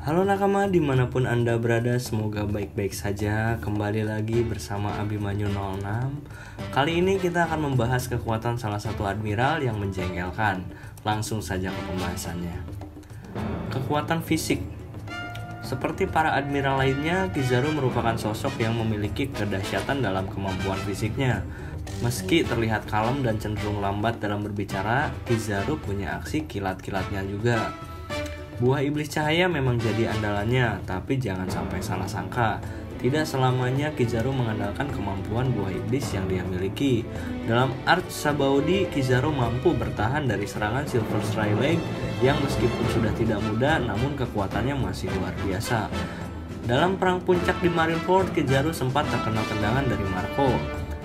Halo nakama, dimanapun Anda berada, semoga baik-baik saja. Kembali lagi bersama Abimanyu 06. Kali ini kita akan membahas kekuatan salah satu admiral yang menjengkelkan. Langsung saja ke pembahasannya. Kekuatan fisik. Seperti para admiral lainnya, Kizaru merupakan sosok yang memiliki kedahsyatan dalam kemampuan fisiknya. Meski terlihat kalem dan cenderung lambat dalam berbicara, Kizaru punya aksi kilat-kilatnya juga. Buah iblis cahaya memang jadi andalannya, tapi jangan sampai salah sangka. Tidak selamanya Kizaru mengandalkan kemampuan buah iblis yang dia miliki. Dalam Arch Sabaody, Kizaru mampu bertahan dari serangan Silver Striking yang meskipun sudah tidak muda, namun kekuatannya masih luar biasa. Dalam perang puncak di Marineford, Kizaru sempat terkena tendangan dari Marco.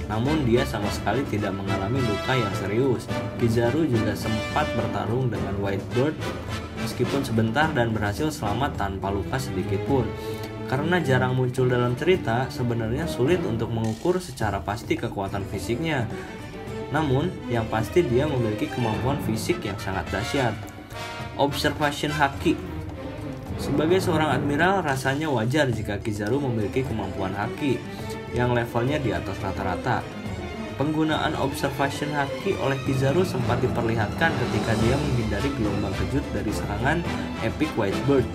Namun dia sama sekali tidak mengalami luka yang serius. Kizaru juga sempat bertarung dengan Whitebird meskipun sebentar dan berhasil selamat tanpa luka sedikit pun. Karena jarang muncul dalam cerita, sebenarnya sulit untuk mengukur secara pasti kekuatan fisiknya. Namun, yang pasti dia memiliki kemampuan fisik yang sangat dahsyat. Observation Haki. Sebagai seorang admiral, rasanya wajar jika Kizaru memiliki kemampuan haki yang levelnya di atas rata-rata. Penggunaan observation haki oleh Kizaru sempat diperlihatkan ketika dia menghindari gelombang kejut dari serangan Epic Whitebird.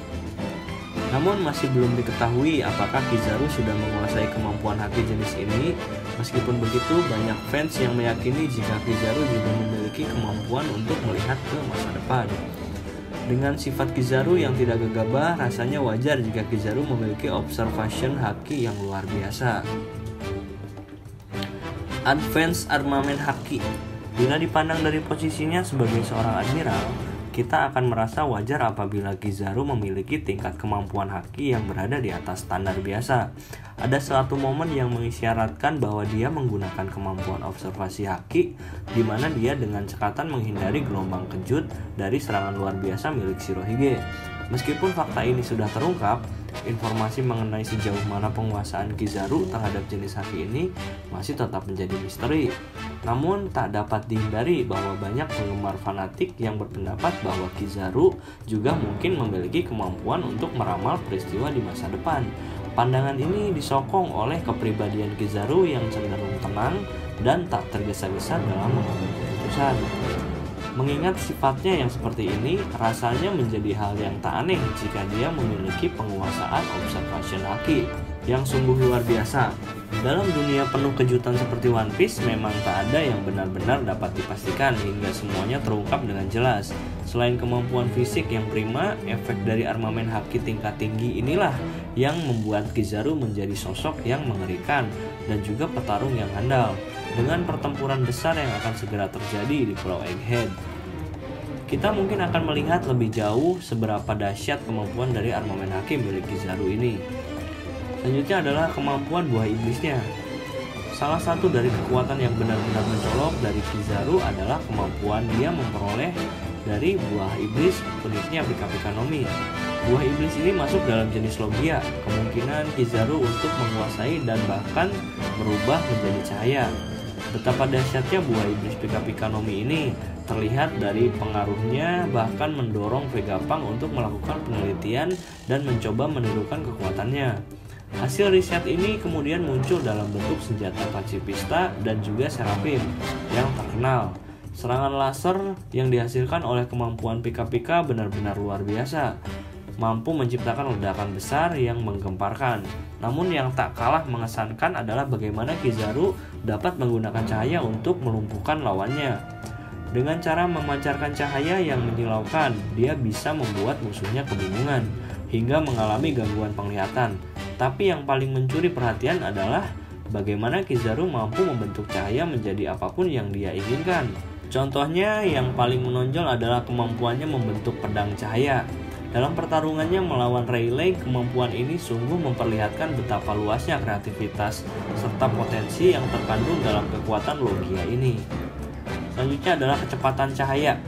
Namun masih belum diketahui apakah Kizaru sudah menguasai kemampuan haki jenis ini. Meskipun begitu, banyak fans yang meyakini jika Kizaru juga memiliki kemampuan untuk melihat ke masa depan. Dengan sifat Kizaru yang tidak gegabah, rasanya wajar jika Kizaru memiliki observation haki yang luar biasa. Advanced Armament Haki. Bila dipandang dari posisinya sebagai seorang admiral, kita akan merasa wajar apabila Kizaru memiliki tingkat kemampuan haki yang berada di atas standar biasa. Ada suatu momen yang mengisyaratkan bahwa dia menggunakan kemampuan observasi haki, di mana dia dengan cekatan menghindari gelombang kejut dari serangan luar biasa milik Shirohige. Meskipun fakta ini sudah terungkap, informasi mengenai sejauh mana penguasaan Kizaru terhadap jenis haki ini masih tetap menjadi misteri. Namun tak dapat dihindari bahwa banyak penggemar fanatik yang berpendapat bahwa Kizaru juga mungkin memiliki kemampuan untuk meramal peristiwa di masa depan. Pandangan ini disokong oleh kepribadian Kizaru yang cenderung tenang dan tak tergesa-gesa dalam mengambil keputusan. Mengingat sifatnya yang seperti ini, rasanya menjadi hal yang tak aneh jika dia memiliki penguasaan observation haki yang sungguh luar biasa. Dalam dunia penuh kejutan seperti One Piece, memang tak ada yang benar-benar dapat dipastikan hingga semuanya terungkap dengan jelas. Selain kemampuan fisik yang prima, efek dari armamen haki tingkat tinggi inilah yang membuat Kizaru menjadi sosok yang mengerikan dan juga petarung yang handal dengan pertempuran besar yang akan segera terjadi di Pulau Egghead. Kita mungkin akan melihat lebih jauh seberapa dahsyat kemampuan dari armamen haki milik Kizaru ini. Selanjutnya adalah kemampuan buah iblisnya. Salah satu dari kekuatan yang benar-benar mencolok dari Kizaru adalah kemampuan dia memperoleh dari buah iblis, uniknya Pika-Pika no Mi. Buah iblis ini masuk dalam jenis Logia, kemungkinan Kizaru untuk menguasai dan bahkan merubah menjadi cahaya. Betapa dahsyatnya buah iblis Pika-Pika no Mi ini terlihat dari pengaruhnya, bahkan mendorong Vegapunk untuk melakukan penelitian dan mencoba menirukan kekuatannya. Hasil riset ini kemudian muncul dalam bentuk senjata pacifista dan juga Seraphim yang terkenal. Serangan laser yang dihasilkan oleh kemampuan Pika-Pika benar-benar luar biasa, mampu menciptakan ledakan besar yang menggemparkan. Namun yang tak kalah mengesankan adalah bagaimana Kizaru dapat menggunakan cahaya untuk melumpuhkan lawannya. Dengan cara memancarkan cahaya yang menyilaukan, dia bisa membuat musuhnya kebingungan hingga mengalami gangguan penglihatan. Tapi yang paling mencuri perhatian adalah bagaimana Kizaru mampu membentuk cahaya menjadi apapun yang dia inginkan. Contohnya yang paling menonjol adalah kemampuannya membentuk pedang cahaya. Dalam pertarungannya melawan Rayleigh, kemampuan ini sungguh memperlihatkan betapa luasnya kreativitas serta potensi yang terkandung dalam kekuatan Logia ini. Selanjutnya adalah kecepatan cahaya.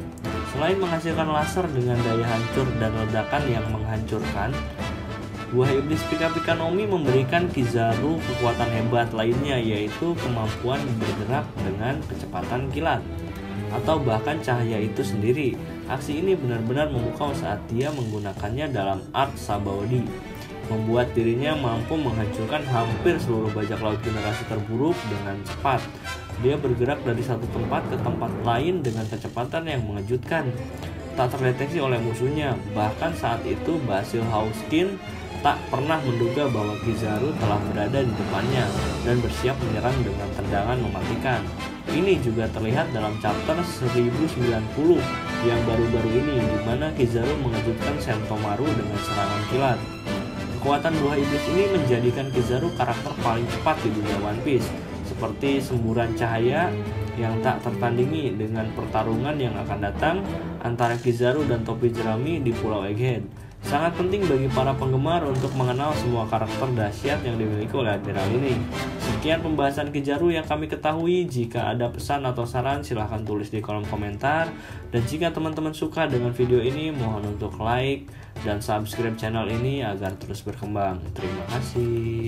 Selain menghasilkan laser dengan daya hancur dan ledakan yang menghancurkan, buah iblis Pika-Pika no Mi memberikan Kizaru kekuatan hebat lainnya, yaitu kemampuan bergerak dengan kecepatan kilat atau bahkan cahaya itu sendiri. Aksi ini benar-benar memukau saat dia menggunakannya dalam Arc Sabawdi, membuat dirinya mampu menghancurkan hampir seluruh bajak laut generasi terburuk dengan cepat. Dia bergerak dari satu tempat ke tempat lain dengan kecepatan yang mengejutkan, tak terdeteksi oleh musuhnya. Bahkan saat itu Basil Hawkskin tak pernah menduga bahwa Kizaru telah berada di depannya dan bersiap menyerang dengan tendangan mematikan. Ini juga terlihat dalam chapter 1090 yang baru-baru ini, di mana Kizaru mengejutkan Sentomaru dengan serangan kilat. Kekuatan buah iblis ini menjadikan Kizaru karakter paling cepat di dunia One Piece, seperti semburan cahaya yang tak tertandingi dengan pertarungan yang akan datang antara Kizaru dan topi jerami di Pulau Egghead. Sangat penting bagi para penggemar untuk mengenal semua karakter dahsyat yang dimiliki oleh admiral ini. Sekian pembahasan Kizaru yang kami ketahui. Jika ada pesan atau saran silahkan tulis di kolom komentar. Dan jika teman-teman suka dengan video ini, mohon untuk like dan subscribe channel ini agar terus berkembang. Terima kasih.